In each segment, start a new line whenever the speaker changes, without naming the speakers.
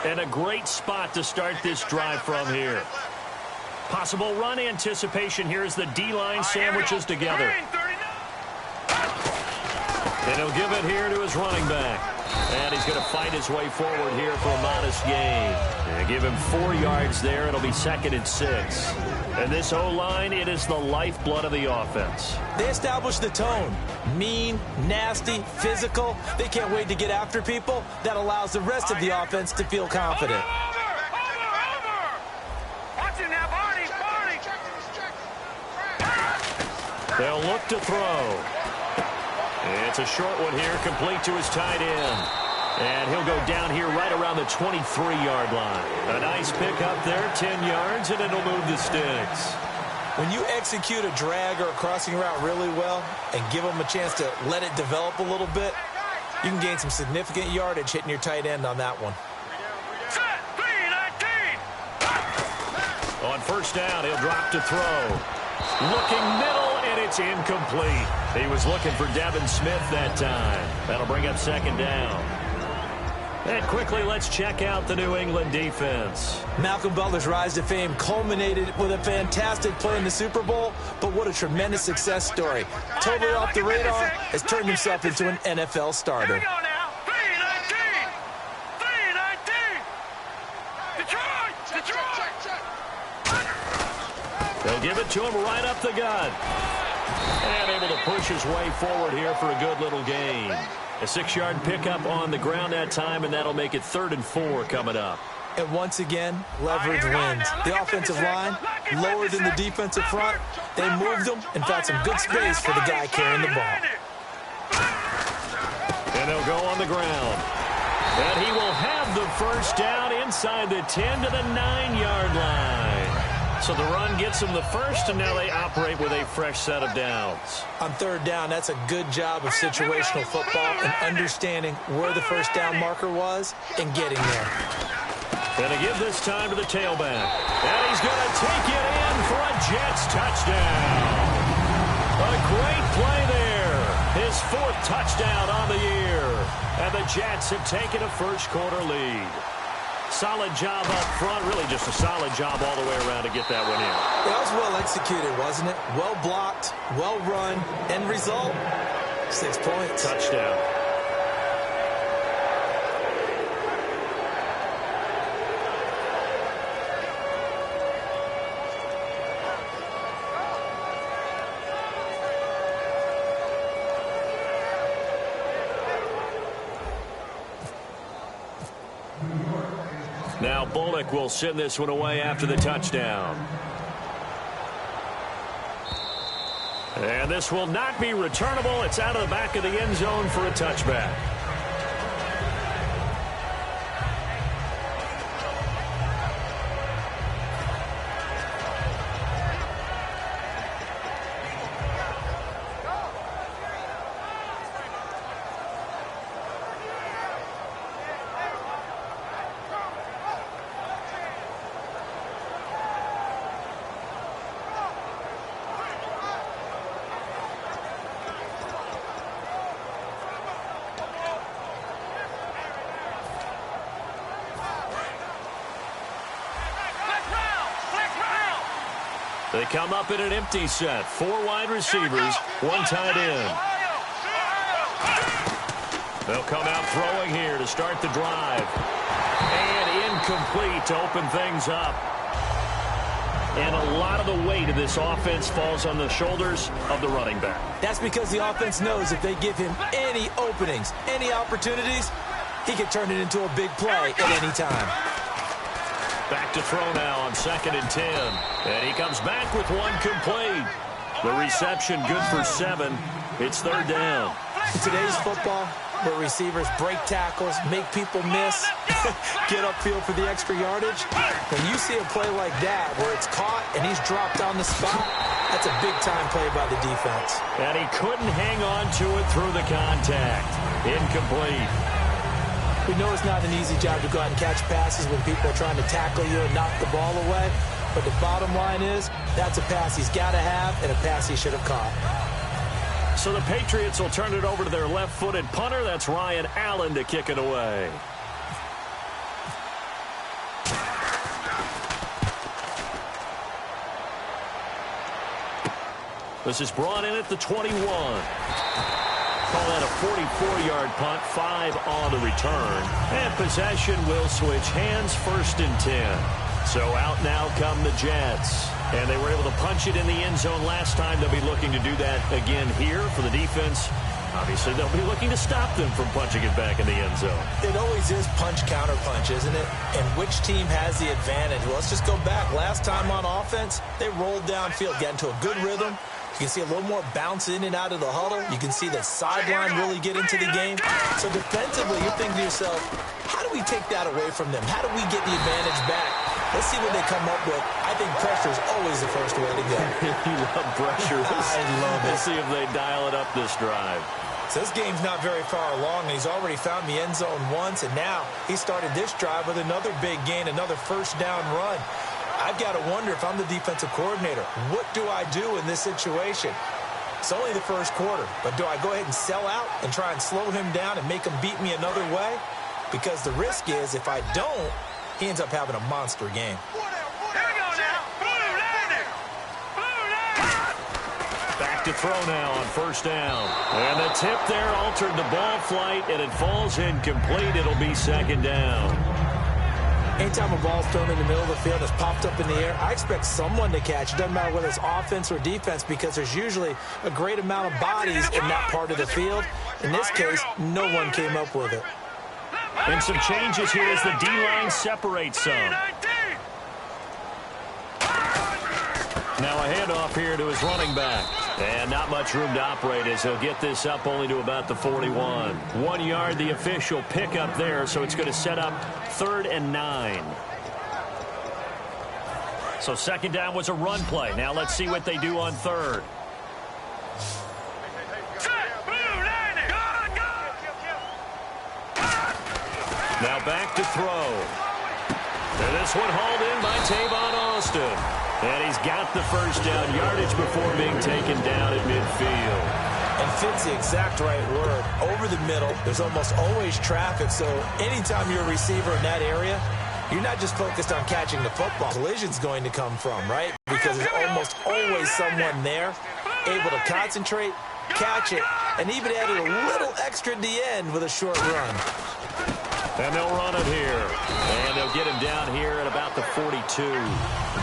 And a great spot to start this drive from here. Possible run anticipation here as the D-line sandwiches together. And he'll give it here to his running back. And he's going to fight his way forward here for a modest gain. And give him 4 yards there. It'll be 2nd and 6. And this O-line, it is the lifeblood of the offense.
They establish the tone. Mean, nasty, physical. They can't wait to get after people. That allows the rest of the offense to feel confident.
They'll look to throw. It's a short one here, complete to his tight end. And he'll go down here right around the 23-yard line. A nice pick up there, 10 yards, and it'll move the sticks.
When you execute a drag or a crossing route really well and give them a chance to let it develop a little bit, you can gain some significant yardage hitting your tight end on that one.
On first down, he'll drop to throw. Looking middle, and it's incomplete. He was looking for Devin Smith that time. That'll bring up 2nd down. And quickly, let's check out the New England defense.
Malcolm Butler's rise to fame culminated with a fantastic play in the Super Bowl, but what a tremendous success story. Totally off the radar, has turned himself into an NFL starter.
They'll give it to him right up the gut. And able to push his way forward here for a good little gain. A 6-yard pickup on the ground that time, and that'll make it 3rd and 4 coming up.
And once again, leverage wins. The offensive line, lower than the defensive front. They moved them and found some good space for the guy carrying the ball.
And they'll go on the ground. And he will have the first down inside the 10 to the 9-yard line. So the run gets them the first, and now they operate with a fresh set of downs.
On 3rd down, that's a good job of situational football and understanding where the first down marker was and getting there.
Going to give this time to the tailback. And he's going to take it in for a Jets touchdown. A great play there. His 4th touchdown on the year. And the Jets have taken a first-quarter lead. Solid job up front, really just a solid job all the way around to get that one in.
That was well executed, wasn't it? Well blocked, well run, end result, 6 points.
Touchdown. Now Bullock will send this one away after the touchdown. And this will not be returnable. It's out of the back of the end zone for a touchback. They come up in an empty set. 4 wide receivers, 1 tight end. They'll come out throwing here to start the drive. And incomplete to open things up. And a lot of the weight of this offense falls on the shoulders of the running back.
That's because the offense knows if they give him any openings, any opportunities, he can turn it into a big play at any time.
Back to throw now on 2nd and 10. And he comes back with 1 complete. The reception good for 7. It's 3rd down.
In today's football, where receivers break tackles, make people miss, get upfield for the extra yardage, when you see a play like that where it's caught and he's dropped on the spot, that's a big-time play by the defense.
And he couldn't hang on to it through the contact. Incomplete.
We know it's not an easy job to go out and catch passes when people are trying to tackle you and knock the ball away. But the bottom line is, that's a pass he's got to have and a pass he should have caught.
So the Patriots will turn it over to their left-footed punter. That's Ryan Allen to kick it away. This is brought in at the 21. Call that a 44-yard punt, 5 on the return. And possession will switch hands, 1st and 10. So out now come the Jets. And they were able to punch it in the end zone last time. They'll be looking to do that again here for the defense. Obviously, they'll be looking to stop them from punching it back in the end zone. It always is punch-counter-punch, isn't it? And which team has the advantage? Well, let's just go back. Last time on offense, they rolled downfield, got into a good rhythm. You can see a little more bounce in and out of the huddle. You can see the sideline really get into the game. So defensively, you're thinking to yourself, how do we take that away from them? How do we get the advantage back? Let's see what they come up with. I think pressure is always the first way to go. You love pressure. I love it. Let's see if they dial it up this drive. So this game's not very far along, and he's already found the end zone once, and now he started this drive with another big gain, another first down run. I've got to wonder if I'm the defensive coordinator. What do I do in this situation? It's only the first quarter, but do I go ahead and sell out and try and slow him down and make him beat me another way? Because the risk is if I don't, he ends up having a monster game. Back to throw now on 1st down. And the tip there altered the ball flight, and it falls incomplete. It'll be 2nd down. Anytime a ball's thrown in the middle of the field, it's popped up in the air, I expect someone to catch. It doesn't matter whether it's offense or defense because there's usually a great amount of bodies in that part of the field. In this case, no one came up with it. And some changes here as the D-line separates some. Now a handoff here to his running back. And not much room to operate as he'll get this up only to about the 41. 1 yard, the official pickup there, so it's going to set up 3rd and 9. So 2nd down was a run play. Now let's see what they do on 3rd. Now back to throw. And this one hauled in by Tavon Austin. And he's got the first down yardage before being taken down at midfield. And fits the exact right word. Over the middle, there's almost always traffic. So anytime you're a receiver in that area, you're not just focused on catching the football. Collision's going to come from, right? Because there's almost always someone there able to concentrate, catch it, and even added a little extra at the end with a short run. And they'll run it here. And they'll get him down here at about the 42.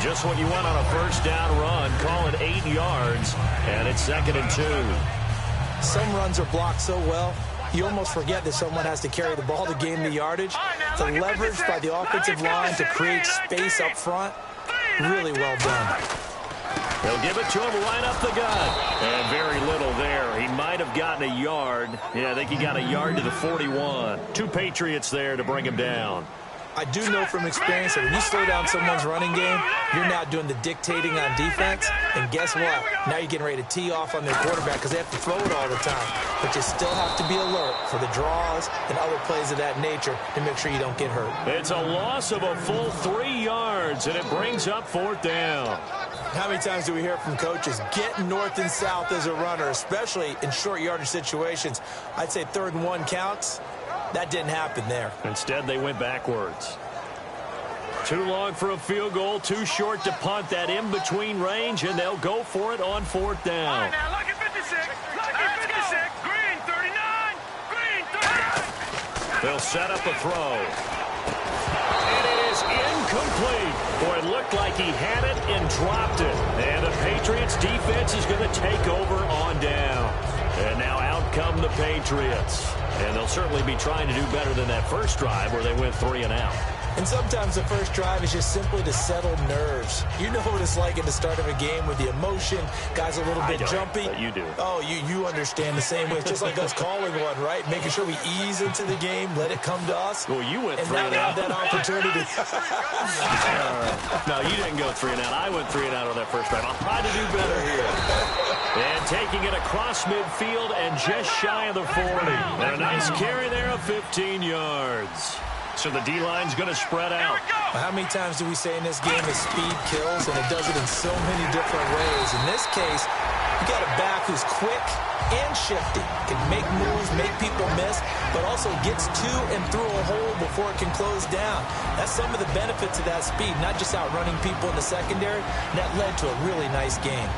Just what you want on a first down run. Call it 8 yards. And it's 2nd and 2. Some runs are blocked so well, you almost forget that someone has to carry the ball to gain the yardage. The leverage by the offensive line to create space up front, really well done. They'll give it to him right up the gut. And very little there. He might have gotten a yard. Yeah, I think he got a yard to the 41. 2 Patriots there to bring him down. I do know from experience that when you slow down someone's running game, you're now doing the dictating on defense. And guess what? Now you're getting ready to tee off on their quarterback because they have to throw it all the time. But you still have to be alert for the draws and other plays of that nature to make sure you don't get hurt. It's a loss of a full 3 yards, and it brings up 4th down. How many times do we hear from coaches, get north and south as a runner, especially in short yardage situations? I'd say 3rd and 1 counts. That didn't happen there. Instead, they went backwards. Too long for a field goal, too short to punt that in-between range, and they'll go for it on 4th down. All right, now, look at 56. Look at 56. Green, 39. Green, 39. They'll set up a throw. And it is incomplete. Boy, it looked like he had it and dropped it. And the Patriots defense is going to take over on down. And now out come the Patriots. And they'll certainly be trying to do better than that first drive where they went 3 and out. And sometimes the first drive is just simply to settle nerves. You know what it's like at the start of a game with the emotion. Guys a little bit jumpy.
But you do.
Oh, you understand the same way. It's just like us calling one, right? Making sure we ease into the game, let it come to us.
Well, you went 3
and
and out.
And now they have that opportunity.
No, you didn't go 3 and out. I went 3 and out on that first drive. I'll try to do better here.
And taking it across midfield and just shy of the 40. And a nice carry there of 15 yards. So the D-line's going to spread out. How many times do we say in this game that speed kills, and it does it in so many different ways? In this case, you got a back who's quick and shifty, can make moves, make people miss, but also gets to and through a hole before it can close down. That's some of the benefits of that speed, not just outrunning people in the secondary. That led to a really nice game.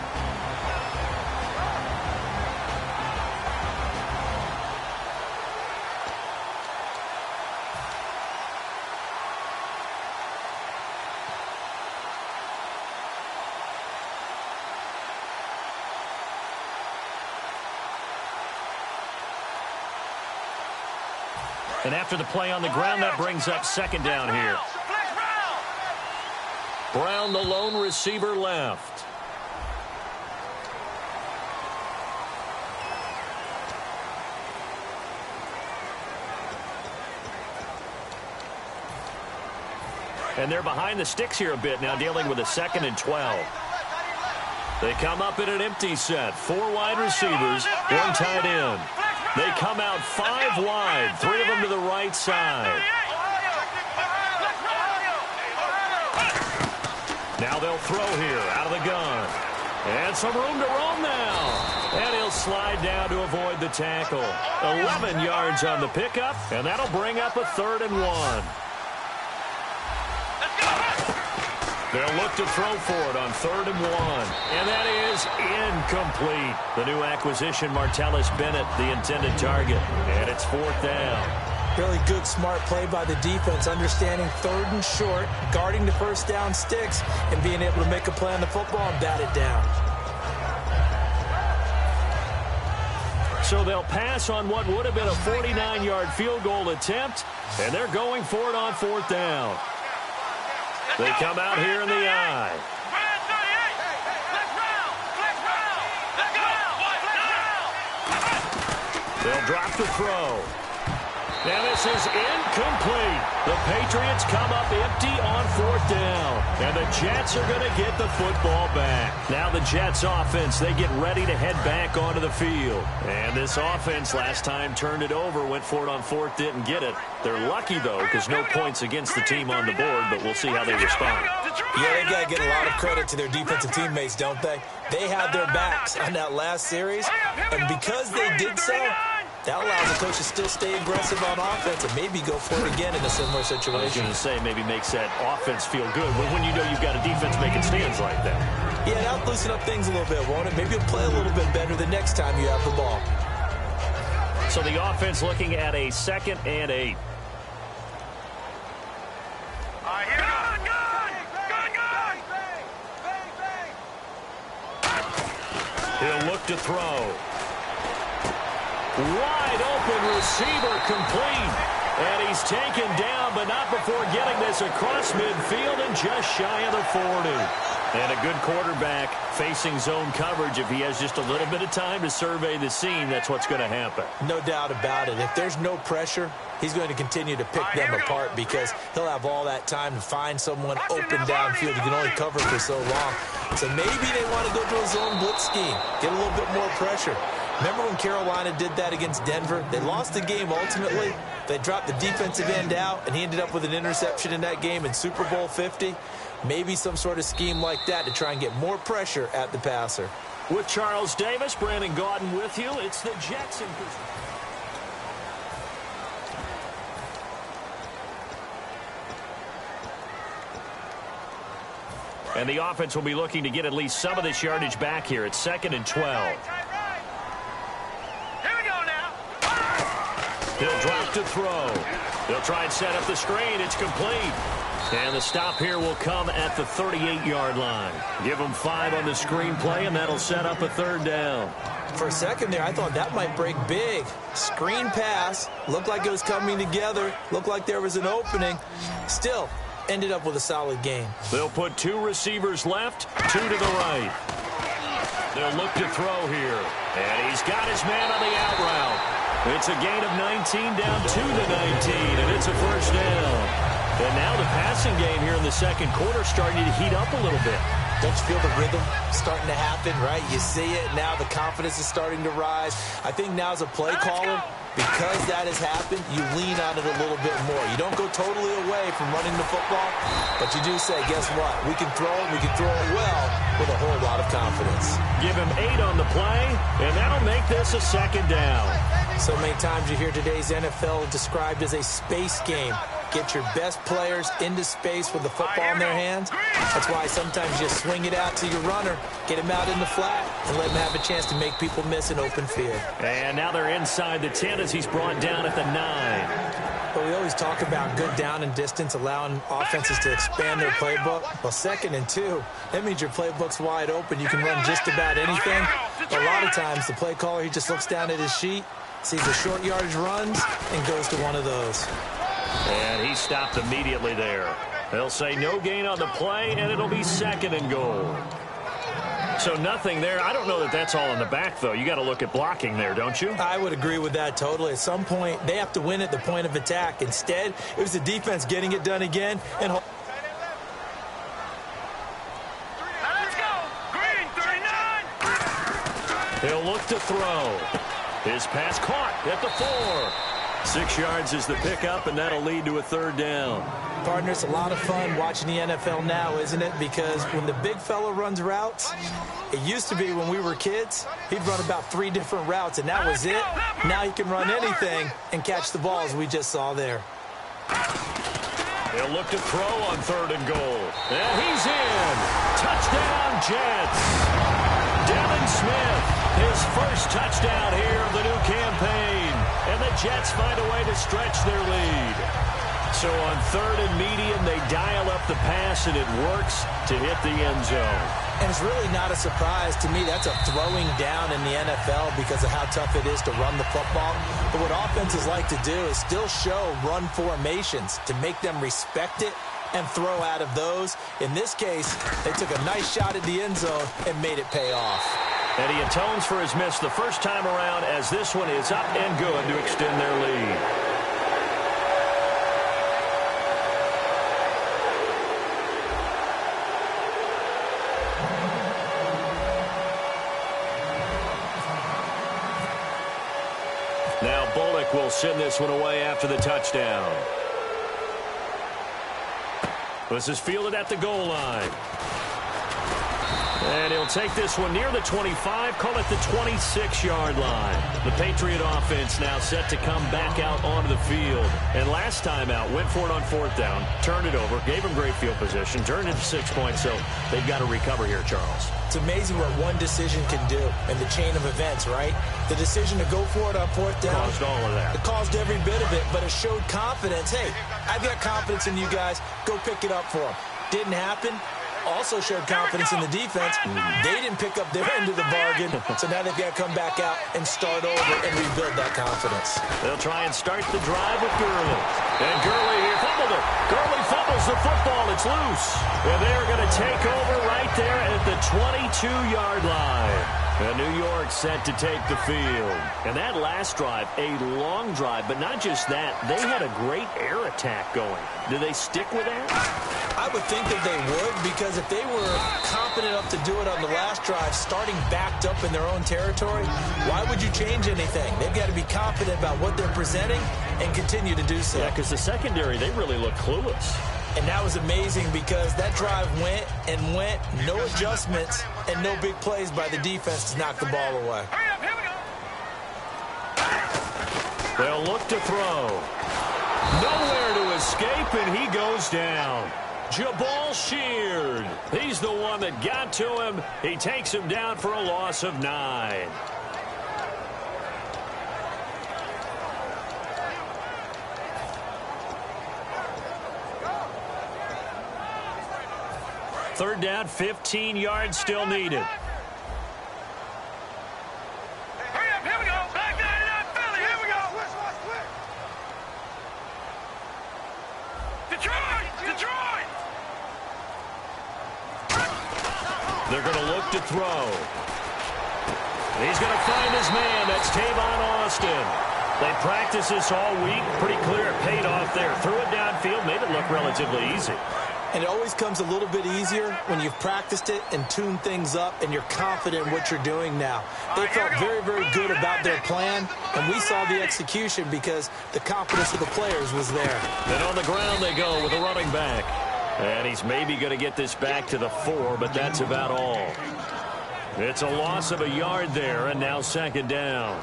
And after the play on the ground, that brings up second down here. Brown, the lone receiver, left. And they're behind the sticks here a bit now, dealing with a 2nd and 12. They come up in an empty set. 4 wide receivers, 1 tight end. They come out 5 wide, 3 of them to the right side. Now they'll throw here out of the gun. And some room to roam now. And he'll slide down to avoid the tackle. 11 yards on the pickup, and that'll bring up a 3rd and 1. They'll look to throw for it on 3rd and 1. And that is incomplete. The new acquisition, Martellus Bennett, the intended target. And it's 4th down.
Really good, smart play by the defense, understanding 3rd and short, guarding the first down sticks, and being able to make a play on the football and bat it down.
So they'll pass on what would have been a 49-yard field goal attempt, and they're going for it on 4th down. They come out here in the I. They'll drop the throw. Now this is incomplete. The Patriots come up empty on 4th down. And the Jets are going to get the football back. Now the Jets offense, they get ready to head back onto the field. And this offense last time turned it over, went for it on 4th, didn't get it. They're lucky, though, because no points against the team on the board, but we'll see how they respond.
Yeah, they got to get a lot of credit to their defensive teammates, don't they? They had their backs on that last series, and because they did so, that allows the coach to still stay aggressive on offense and maybe go for it again in a similar situation.
I was going to say maybe makes that offense feel good when you know you've got a defense making stands like that.
Yeah, that'll loosen up things a little bit, won't it? Maybe you'll play a little bit better the next time you have the ball.
So the offense looking at a 2nd and 8. He'll look to throw. Wide open receiver complete. And he's taken down, but not before getting this across midfield and just shy of the 40. And a good quarterback facing zone coverage. If he has just a little bit of time to survey the scene, that's what's going to happen.
No doubt about it. If there's no pressure, he's going to continue to pick them apart because he'll have all that time to find someone open downfield. You can only cover for so long. So maybe they want to go to a zone blitz scheme, get a little bit more pressure. Remember when Carolina did that against Denver? They lost the game ultimately. They dropped the defensive end out, and he ended up with an interception in that game in Super Bowl 50. Maybe some sort of scheme like that to try and get more pressure at the passer.
With Charles Davis, Brandon Gaudin with you. It's the Jets in position. And the offense will be looking to get at least some of this yardage back here. It's 2nd and 12. He'll drop to throw. They'll try and set up the screen. It's complete. And the stop here will come at the 38-yard line. Give them 5 on the screenplay, and that'll set up a 3rd down.
For a second there, I thought that might break big. Screen pass. Looked like it was coming together. Looked like there was an opening. Still, ended up with a solid game.
They'll put 2 receivers left, 2 to the right. They'll look to throw here. And he's got his man on the out route. It's a gain of 19 down to the 19, and it's a 1st down. And now the passing game here in the second quarter starting to heat up a little bit.
Don't you feel the rhythm starting to happen, right? You see it. Now the confidence is starting to rise. I think now as a play caller, because that has happened, you lean on it a little bit more. You don't go totally away from running the football, but you do say, guess what? We can throw it. We can throw it well with a whole lot of confidence.
Give him 8 on the play, and that'll make this a 2nd down.
So many times you hear today's NFL described as a space game. Get your best players into space with the football in their hands. That's why sometimes you swing it out to your runner, get him out in the flat, and let him have a chance to make people miss an open field.
And now they're inside the 10 as he's brought down at the 9.
But we always talk about good down and distance, allowing offenses to expand their playbook. Well, 2nd and 2, that means your playbook's wide open. You can run just about anything. A lot of times, the play caller, he just looks down at his sheet, sees the short yardage runs, and goes to one of those.
And he stopped immediately there. They'll say no gain on the play, and it'll be 2nd and goal. So nothing there. I don't know that that's all in the back, though. You got to look at blocking there, don't you?
I would agree with that totally. At some point, they have to win at the point of attack. Instead, it was the defense getting it done again. And
let's go. Green, 39.
He'll look to throw. His pass caught at the 4. 6 yards is the pickup, and that'll lead to a 3rd down.
Partner, it's a lot of fun watching the NFL now, isn't it? Because when the big fella runs routes, it used to be when we were kids, he'd run about 3 different routes, and that was it. Now he can run anything and catch the ball, as we just saw there.
He'll look to throw on 3rd and goal. And he's in. Touchdown, Jets. Devin Smith, his first touchdown here of the new campaign. And the Jets find a way to stretch their lead. So on 3rd and medium, they dial up the pass, and it works to hit the end zone.
And it's really not a surprise to me. That's a throwing down in the NFL because of how tough it is to run the football. But what offenses like to do is still show run formations to make them respect it and throw out of those. In this case, they took a nice shot at the end zone and made it pay off.
And he atones for his miss the first time around, as this one is up and good to extend their lead. Now Bullock will send this one away after the touchdown. This is fielded at the goal line. And he'll take this one near the 25, call it the 26-yard line. The Patriot offense now set to come back out onto the field. And last time out, went for it on 4th down, turned it over, gave them great field position, turned it to 6 points, so they've got to recover here, Charles.
It's amazing what one decision can do in the chain of events, right? The decision to go for it on 4th down.
Caused all of that.
It caused every bit of it, but it showed confidence. Hey, I've got confidence in you guys. Go pick it up for them. Didn't happen. Also showed confidence in the defense. They didn't pick up their end of the bargain, so now they've got to come back out and start over and rebuild that confidence.
They'll try and start the drive with Gurley. And Gurley here fumbled it. Gurley fumbles the football. It's loose. And they're going to take over right there at the 22-yard line. And New York set to take the field. And that last drive, a long drive, but not just that. They had a great air attack going. Do they stick with that?
I would think that they would, because if they were confident enough to do it on the last drive, starting backed up in their own territory, why would you change anything? They've got to be confident about what they're presenting and continue to do so.
Yeah, because the secondary, they really look clueless.
And that was amazing because that drive went and went, no adjustments, and no big plays by the defense to knock the ball away.
Hurry up, here we go.
They'll look to throw. Nowhere to escape, and he goes down. Jabal Sheard. He's the one that got to him. He takes him down for a loss of 9. Third down, 15 yards still needed.
Hurry up, here we go. Back 99 Philly, here we go. Detroit, Detroit.
They're going to look to throw. He's going to find his man. That's Tavon Austin. They practiced this all week. Pretty clear it paid off there. Threw it downfield, made it look relatively easy.
And it always comes a little bit easier when you've practiced it and tuned things up and you're confident in what you're doing now. They felt very, very good about their plan, and we saw the execution because the confidence of the players was there.
And on the ground they go with a running back. And he's maybe going to get this back to the 4, but that's about all. It's a loss of a yard there, and now 2nd down.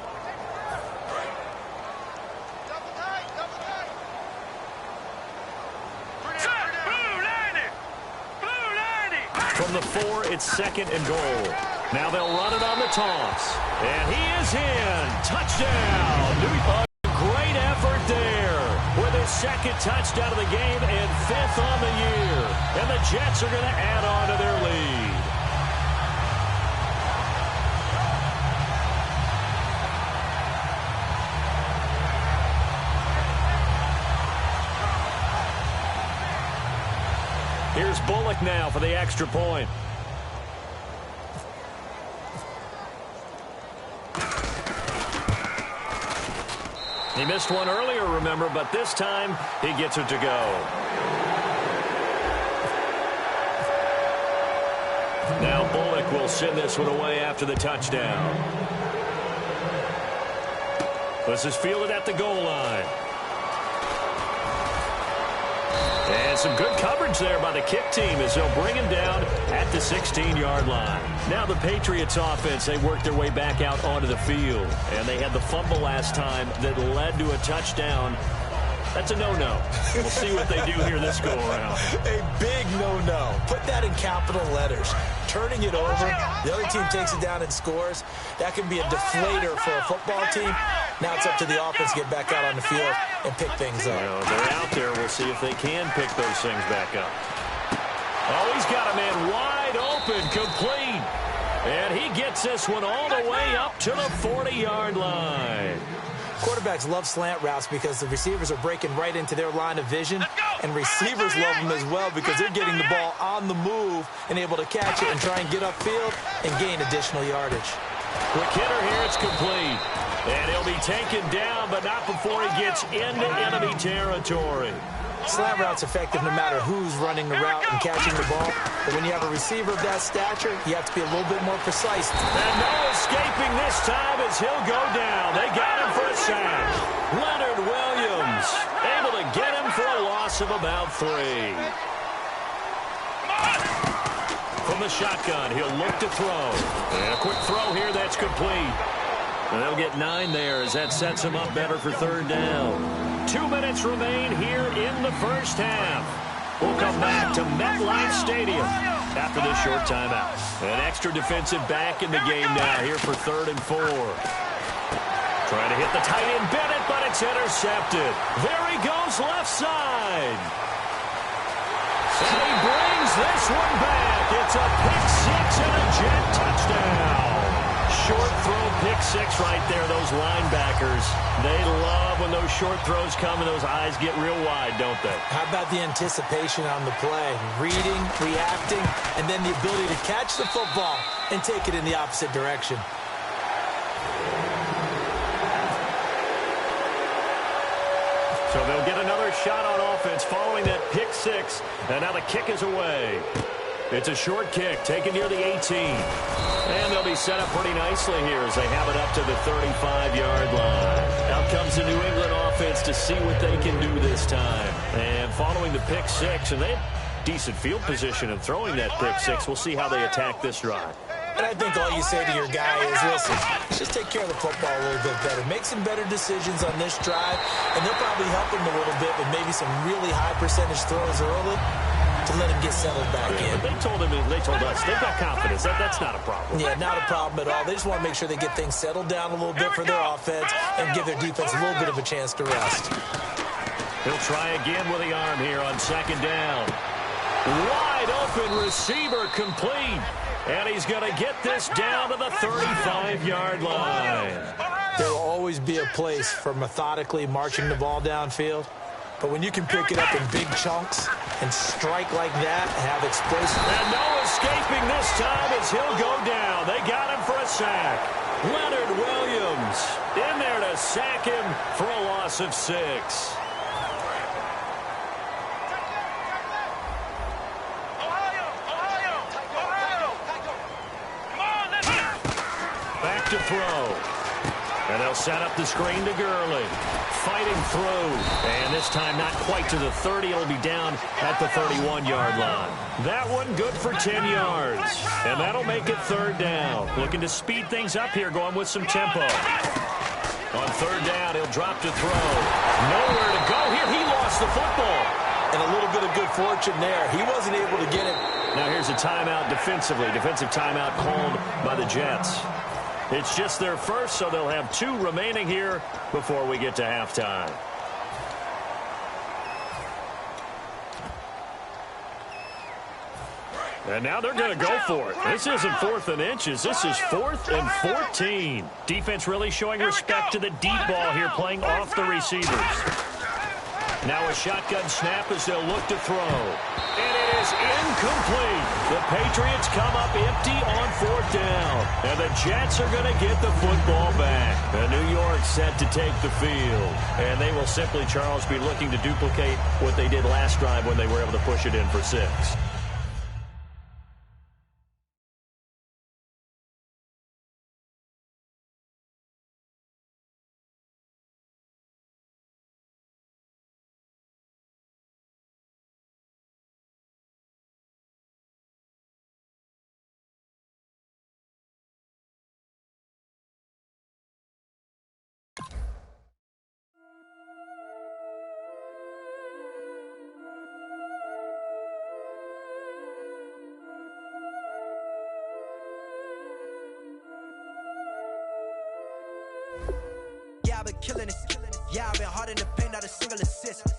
From the 4, it's 2nd and goal. Now they'll run it on the toss. And he is in. Touchdown. A great effort there. With his 2nd touchdown of the game and 5th on the year. And the Jets are going to add on to their lead. here's Bullock now for the extra point. He missed one earlier, remember, but this time he gets it to go. Now Bullock will send this one away after the touchdown. This is fielded at the goal line. And some good coverage there by the kick team as they'll bring him down at the 16-yard line. Now the Patriots offense, they worked their way back out onto the field. And they had the fumble last time that led to a touchdown. That's a no-no. We'll see what they do here this go-around.
A big no-no. Put that in capital letters. Turning it over, the other team takes it down and scores. That can be a deflator for a football team. Now it's up to the offense to get back out on the field and pick things up.
Well, they're out there. We'll see if they can pick those things back up. Oh, he's got a man wide open, complete. And he gets this one all the way up to the 40-yard line.
Quarterbacks love slant routes because the receivers are breaking right into their line of vision, and receivers love them as well because they're getting the ball on the move and able to catch it and try and get upfield and gain additional yardage.
Quick hitter here, it's complete. And he'll be taken down, but not before he gets into enemy territory.
Slant route's effective no matter who's running the route and catching the ball. But when you have a receiver of that stature, you have to be a little bit more precise.
And no escaping this time as he'll go down. They got him for a sack. Leonard Williams able to get him for a loss of about 3. From the shotgun, he'll look to throw. And a quick throw here, that's complete. And they'll get 9 there as that sets him up better for third down. 2 minutes remain here in the first half. We'll come back to MetLife Stadium after this short timeout. An extra defensive back in the game now here for 3rd and 4. Trying to hit the tight end Bennett, but it's intercepted. There he goes left side. And he brings this one back. It's a pick 6 and a Jet touchdown. Short throw pick 6 right there. Those linebackers, they love when those short throws come and those eyes get real wide, don't they?
How about the anticipation on the play? Reading, reacting, and then the ability to catch the football and take it in the opposite direction.
So they'll get another shot on offense following that pick 6, and now the kick is away. It's a short kick taken near the 18. And they'll be set up pretty nicely here as they have it up to the 35-yard line. Out comes the New England offense to see what they can do this time. And following the pick 6, and they have decent field position in throwing that pick 6. We'll see how they attack this drive.
And I think all you say to your guy is, listen, just take care of the football a little bit better. Make some better decisions on this drive, and they'll probably help him a little bit with maybe some really high percentage throws early to let him get settled back in.
But they told us, they've got confidence. That's not a problem.
Yeah, not a problem at all. They just want to make sure they get things settled down a little bit for their offense and give their defense a little bit of a chance to rest.
He'll try again with the arm here on 2nd down. Wide open receiver complete. And he's going to get this down to the 35-yard line.
There will always be a place for methodically marching the ball downfield. But when you can pick it up in big chunks and strike like that and have explosive...
And no escaping this time as he'll go down. They got him for a sack. Leonard Williams in there to sack him for a loss of 6. Back to throw. And they'll set up the screen to Gurley. Fighting through. And this time not quite to the 30. It'll be down at the 31-yard line. That one good for 10 yards. And that'll make it 3rd down. Looking to speed things up here, going with some tempo. On 3rd down, he'll drop to throw. Nowhere to go here. He lost the football.
And a little bit of good fortune there. He wasn't able to get it.
Now here's a timeout defensively. Defensive timeout called by the Jets. It's just their first, so they'll have 2 remaining here before we get to halftime. And now they're going to go for it. This isn't 4th and inches. This is 4th and 14. Defense really showing respect to the deep ball here, playing off the receivers. Now a shotgun snap as they'll look to throw. And it is incomplete. The Patriots come up empty on 4th down. And the Jets are going to get the football back. And New York set to take the field. And they will simply, Charles, be looking to duplicate what they did last drive when they were able to push it in for 6.
Yeah, I've been killing it. Yeah, I've been hard in the paint, not a single assist.